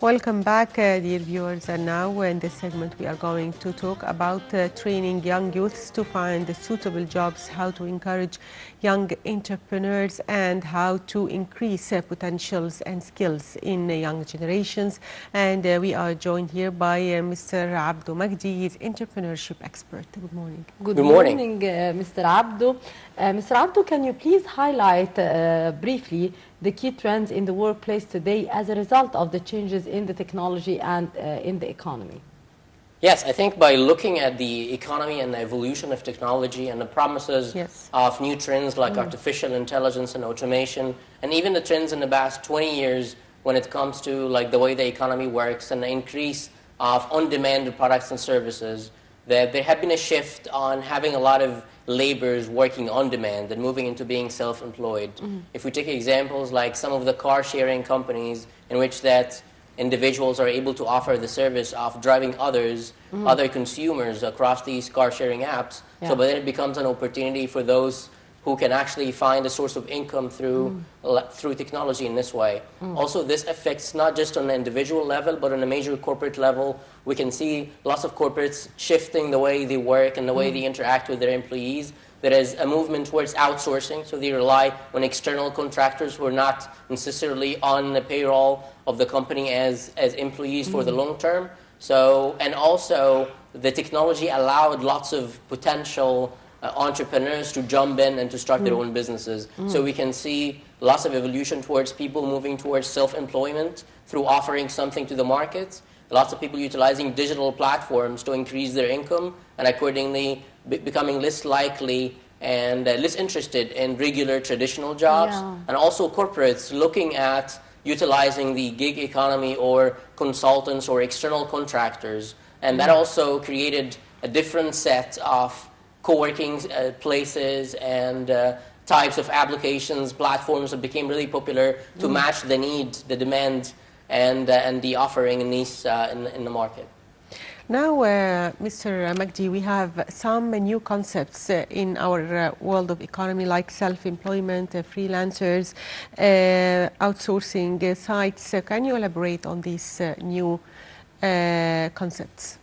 Welcome back, dear viewers. And now, in this segment, we are going to talk about training young youths to find suitable jobs, how to encourage young entrepreneurs, and how to increase potentials and skills in young generations. And we are joined here by Mr. Abdo Magdi. He is entrepreneurship expert. Good morning. Good morning, Mr. Abdo. Mr. Abdo, can you please highlight briefly the key trends in the workplace today as a result of the changes in the technology and in the economy? Yes, I think by looking at the economy and the evolution of technology and the promises of new trends like artificial intelligence and automation, and even the trends in the past 20 years when it comes to like the way the economy works and the increase of on-demand products and services, that there had been a shift on having a lot of laborers working on demand and moving into being self-employed. If we take examples like some of the car-sharing companies in which that individuals are able to offer the service of driving other consumers across these car-sharing apps. So but then it becomes an opportunity for those who can actually find a source of income through technology in this way. Also, this affects not just on the individual level, but on a major corporate level. We can see lots of corporates shifting the way they work and the way they interact with their employees. There is a movement towards outsourcing, so they rely on external contractors who are not necessarily on the payroll of the company as employees for the long term. So, and also, the technology allowed lots of potential entrepreneurs to jump in and to start their own businesses. So we can see lots of evolution towards people moving towards self-employment through offering something to the market. Lots of people utilizing digital platforms to increase their income and accordingly becoming less likely and less interested in regular traditional jobs. And also corporates looking at utilizing the gig economy or consultants or external contractors. And that also created a different set of co-working places and types of applications, platforms that became really popular to match the need, the demand, and the offering in the market. Now, Mr. Magdi, we have some new concepts in our world of economy, like self-employment, freelancers, outsourcing sites. Can you elaborate on these new concepts?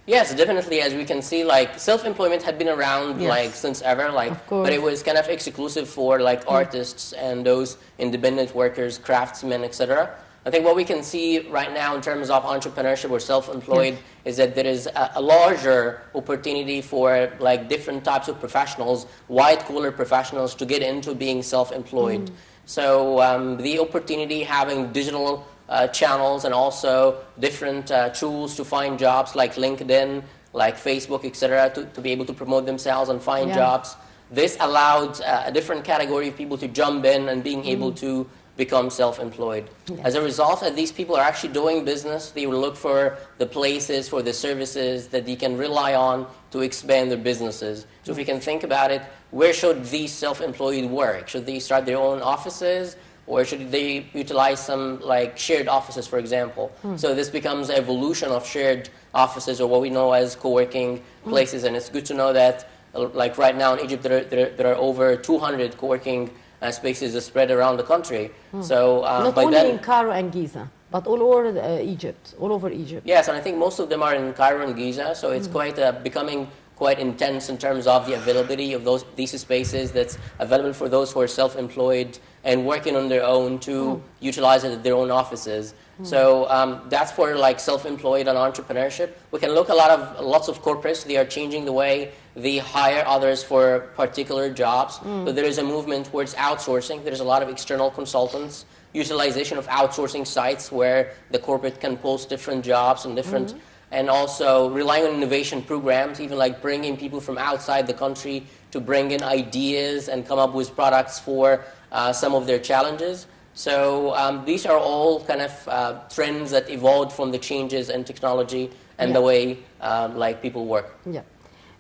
Yes, definitely. As we can see, like self-employment had been around like since ever, but it was kind of exclusive for like artists and those independent workers, craftsmen, etc. I think what we can see right now in terms of entrepreneurship or self-employed is that there is a larger opportunity for like different types of professionals, white-collar professionals, to get into being self-employed. So the opportunity having digital channels and also different tools to find jobs like LinkedIn, like Facebook, etc., to be able to promote themselves and find jobs. This allowed a different category of people to jump in and being able to become self-employed. As a result, these people are actually doing business. They will look for the places, for the services that they can rely on to expand their businesses. So if you can think about it, where should these self-employed work? Should they start their own offices? Or should they utilize some like shared offices, for example? So this becomes an evolution of shared offices, or what we know as co-working places. And it's good to know that like right now in Egypt, there are over 200 co-working spaces spread around the country. So not only in Cairo and Giza, but all over Egypt, all over Egypt. Yes, and I think most of them are in Cairo and Giza. So it's quite becoming quite intense in terms of the availability of these spaces that's available for those who are self-employed and working on their own to utilize it at their own offices. So that's for like self-employed and entrepreneurship. We can look lots of corporates. They are changing the way they hire others for particular jobs. So there is a movement towards outsourcing. There's a lot of external consultants, utilization of outsourcing sites where the corporate can post different jobs and different, and also relying on innovation programs, even like bringing people from outside the country to bring in ideas and come up with products for some of their challenges. So these are all kind of trends that evolved from the changes in technology and the way like people work.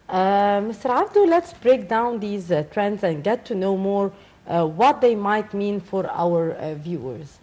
Mr. Abdo, let's break down these trends and get to know more what they might mean for our viewers.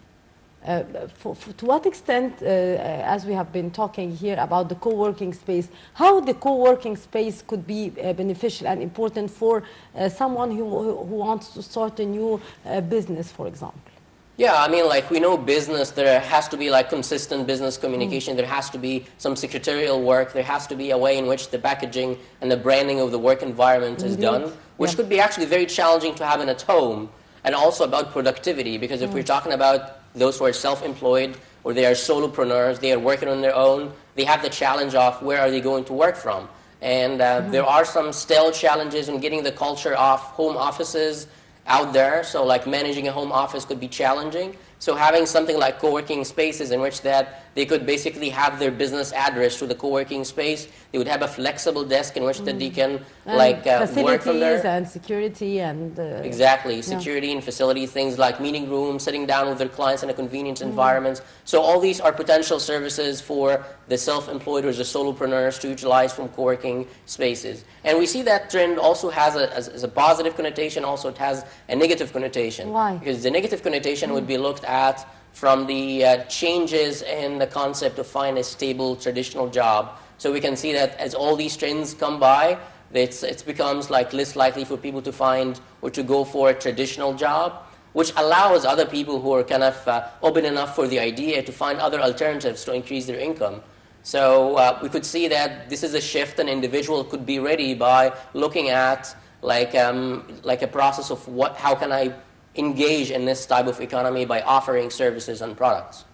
To what extent, as we have been talking here about the co-working space, how the co-working space could be beneficial and important for someone who wants to start a new business, for example? Yeah, I mean, like, we know business, there has to be like consistent business communication. There has to be some secretarial work. There has to be a way in which the packaging and the branding of the work environment is done, which could be actually very challenging to happen at home. And also about productivity, because if we're talking about those who are self-employed or they are solopreneurs, they are working on their own, they have the challenge of where are they going to work from. And there are some still challenges in getting the culture of home offices out there. So like managing a home office could be challenging. So having something like co-working spaces in which that they could basically have their business address to the co-working space. They would have a flexible desk in which that they can like work from there. And security and... exactly, security and facility, things like meeting rooms, sitting down with their clients in a convenient environment. So all these are potential services for the self-employed or the solopreneurs to utilize from co-working spaces. And we see that trend also has a positive connotation, also it has a negative connotation. Why? Because the negative connotation would be looked at from the changes in the concept of finding a stable traditional job. So we can see that as all these trends come by, it becomes like less likely for people to find or to go for a traditional job, which allows other people who are kind of open enough for the idea to find other alternatives to increase their income. So we could see that this is a shift an individual could be ready by looking at like a process of how can I engage in this type of economy by offering services and products.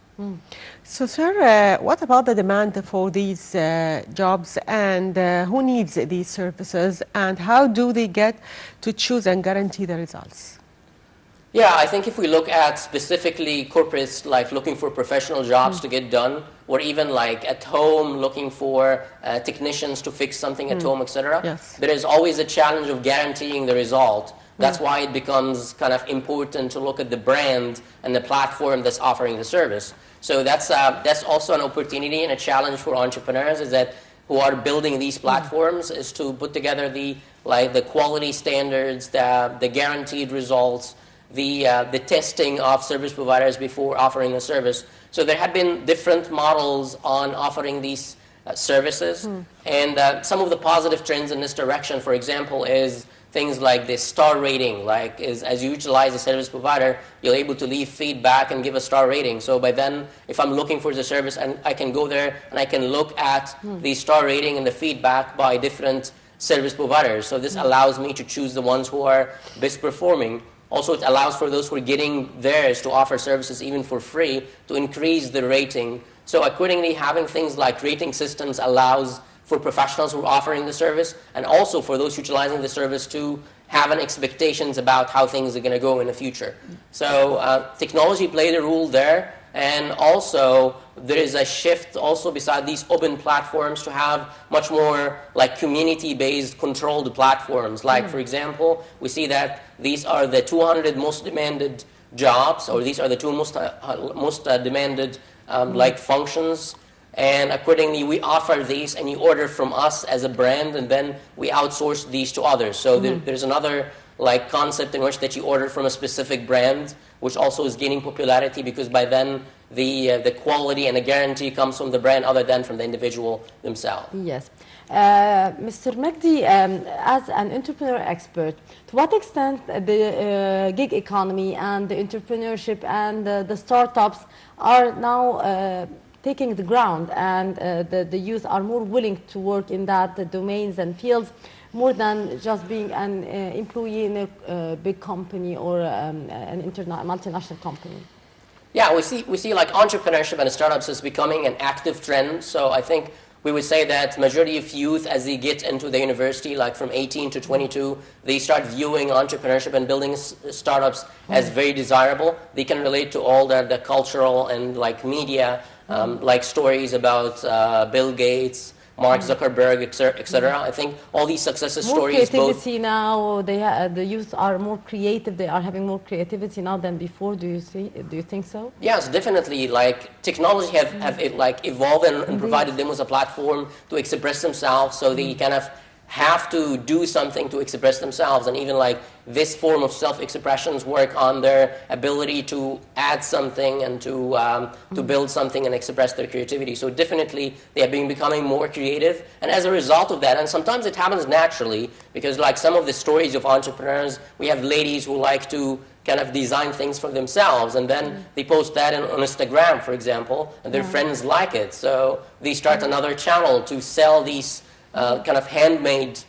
So, sir, what about the demand for these jobs, and who needs these services, and how do they get to choose and guarantee the results? Yeah, I think if we look at specifically corporates like looking for professional jobs to get done, or even like at home looking for technicians to fix something at home, etc., there is always a challenge of guaranteeing the result. That's why it becomes kind of important to look at the brand and the platform that's offering the service. So that's also an opportunity and a challenge for entrepreneurs is that who are building these platforms is to put together the quality standards, the guaranteed results, the testing of service providers before offering a service. So there have been different models on offering these services, and some of the positive trends in this direction, for example, is things like the star rating. Like as you utilize a service provider, you're able to leave feedback and give a star rating. So by then, if I'm looking for the service, and I can go there and I can look at the star rating and the feedback by different service providers. So this allows me to choose the ones who are best performing. Also, it allows for those who are getting theirs to offer services even for free to increase the rating. So accordingly, having things like rating systems allows for professionals who are offering the service, and also for those utilizing the service to have an expectations about how things are going to go in the future. So technology played a role there, and also there is a shift also beside these open platforms to have much more like community-based controlled platforms. Like for example, we see that these are the 200 most demanded jobs, or these are the two most demanded like functions. And accordingly, we offer these, and you order from us as a brand, and then we outsource these to others. So there's another like concept in which that you order from a specific brand, which also is gaining popularity because by then the quality and the guarantee comes from the brand other than from the individual themselves. Yes. Mr. Magdi, as an entrepreneur expert, to what extent the gig economy and the entrepreneurship and the startups are now taking the ground, and the youth are more willing to work in that domains and fields more than just being an employee in a big company or an multinational company? Yeah, we see like entrepreneurship and startups is becoming an active trend. So I think we would say that majority of youth, as they get into the university, like from 18 to 22, they start viewing entrepreneurship and building startups as very desirable. They can relate to all the cultural and like media like stories about Bill Gates, Mark Zuckerberg, etc. I think all these success stories. More creativity now. The youth are more creative. They are having more creativity now than before. Do you think so? Yes, definitely. Like technology have like evolved and provided them with a platform to express themselves. So they kind of have to do something to express themselves, and even like this form of self-expressions work on their ability to add something and to build something and express their creativity. So definitely they have been becoming more creative, and as a result of that, and sometimes it happens naturally, because like some of the stories of entrepreneurs, we have ladies who like to kind of design things for themselves, and then they post that on Instagram, for example, and their friends like it. So they start another channel to sell these kind of handmade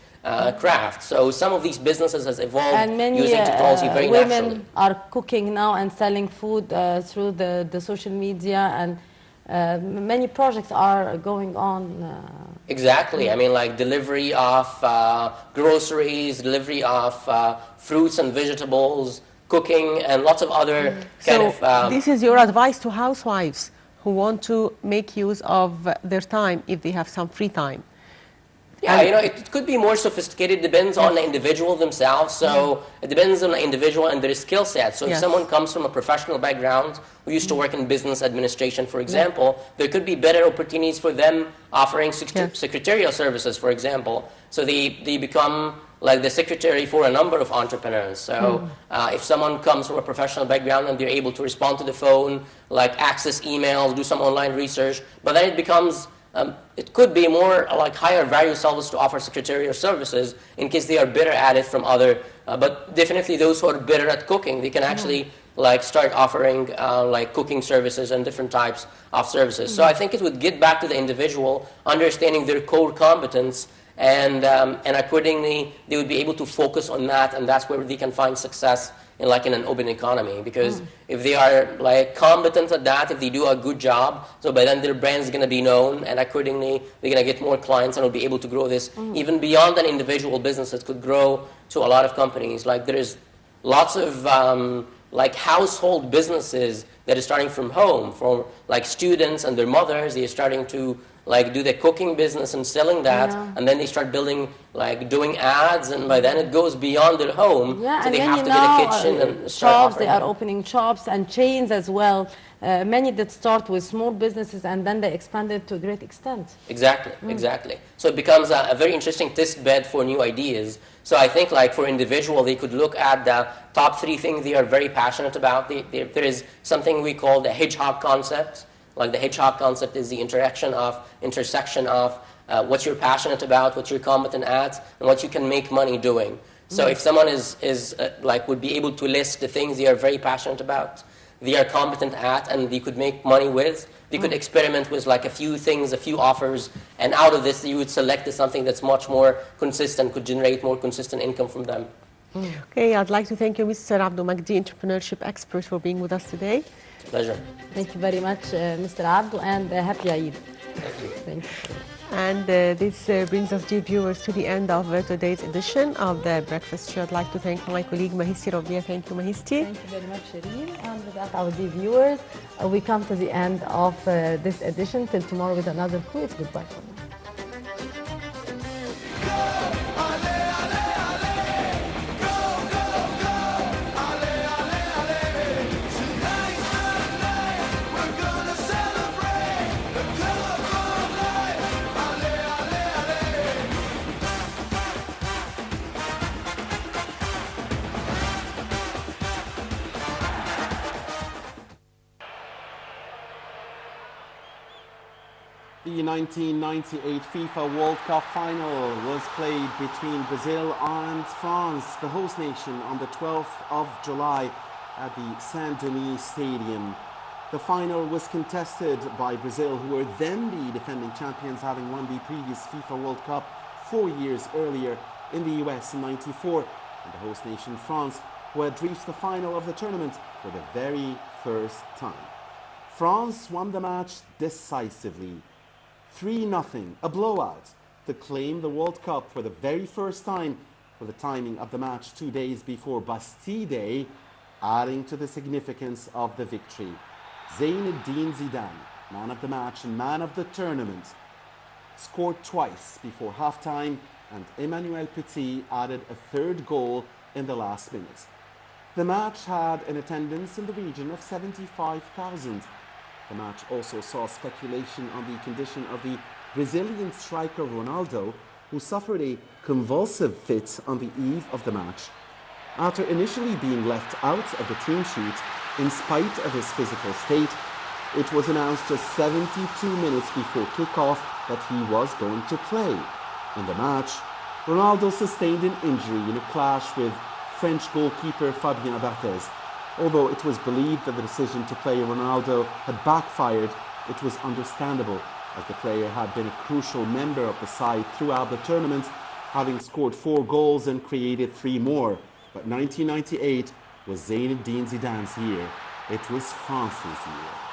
craft. So some of these businesses has evolved and many, using technology very women naturally. are cooking now and selling food through the social media, and many projects are going on. Exactly. I mean, like delivery of groceries, delivery of fruits and vegetables, cooking, and lots of other kind of... this is your advice to housewives who want to make use of their time if they have some free time. Yeah, you know, it could be more sophisticated. It depends on the individual themselves. So it depends on the individual and their skill set. So if someone comes from a professional background who used to work in business administration, for example, there could be better opportunities for them offering secretarial services, for example. So they become like the secretary for a number of entrepreneurs. So if someone comes from a professional background and they're able to respond to the phone, like access emails, do some online research, but then it becomes... it could be more like higher value service to offer secretarial services in case they are better at it from other, but definitely those who are better at cooking, they can actually like start offering like cooking services and different types of services. So I think it would get back to the individual, understanding their core competence, and accordingly they would be able to focus on that, and that's where they can find success in an open economy, because if they are like competent at that, if they do a good job, so by then their brand is going to be known, and accordingly they're going to get more clients and will be able to grow this even beyond an individual business. It could grow to a lot of companies. Like there is lots of like household businesses that are starting from home, for like students and their mothers. They're starting to like do the cooking business and selling that, and then they start building, like doing ads, and by then it goes beyond their home. Yeah, so and they have to now, get a kitchen and start shops, offering they are them. opening shops and chains as well. Many that start with small businesses and then they expanded to a great extent. Exactly, exactly. So it becomes a very interesting test bed for new ideas. So I think like for individual, they could look at the top 3 things they are very passionate about. There is something we call the hedgehog concept. Like the hedgehog concept is the intersection of what you're passionate about, what you're competent at, and what you can make money doing. So if someone would be able to list the things they are very passionate about, they are competent at, and they could make money with, they could experiment with like a few things, a few offers, and out of this you would select something that's much more consistent, could generate more consistent income from them. Okay, I'd like to thank you, Mr. Abdou Magdi, entrepreneurship expert, for being with us today. Pleasure. Thank you very much, Mr. Abdou, and happy Eid. Thank you. Thank you. And this brings us, dear viewers, to the end of today's edition of the Breakfast Show. I'd like to thank my colleague Mahisti Robia. Thank you, Mahisti. Thank you very much, Shireen. And with that, our dear viewers, we come to the end of this edition. Till tomorrow with another quiz. Goodbye for now. The 1998 FIFA World Cup final was played between Brazil and France, the host nation, on the 12th of July at the Saint-Denis Stadium. The final was contested by Brazil, who were then the defending champions, having won the previous FIFA World Cup 4 years earlier in the US in '94, and the host nation France, who had reached the final of the tournament for the very first time. France won the match decisively, 3-0, a blowout, to claim the World Cup for the very first time, with the timing of the match 2 days before Bastille Day adding to the significance of the victory. Zinedine Zidane, man of the match and man of the tournament, scored twice before halftime, and Emmanuel Petit added a third goal in the last minute. The match had an attendance in the region of 75,000. The match also saw speculation on the condition of the Brazilian striker Ronaldo, who suffered a convulsive fit on the eve of the match. After initially being left out of the team sheet in spite of his physical state, it was announced just 72 minutes before kickoff that he was going to play. In the match, Ronaldo sustained an injury in a clash with French goalkeeper Fabien Barthez. Although it was believed that the decision to play Ronaldo had backfired, it was understandable, as the player had been a crucial member of the side throughout the tournament, having scored 4 goals and created 3 more. But 1998 was Zinedine Zidane's year. It was France's year.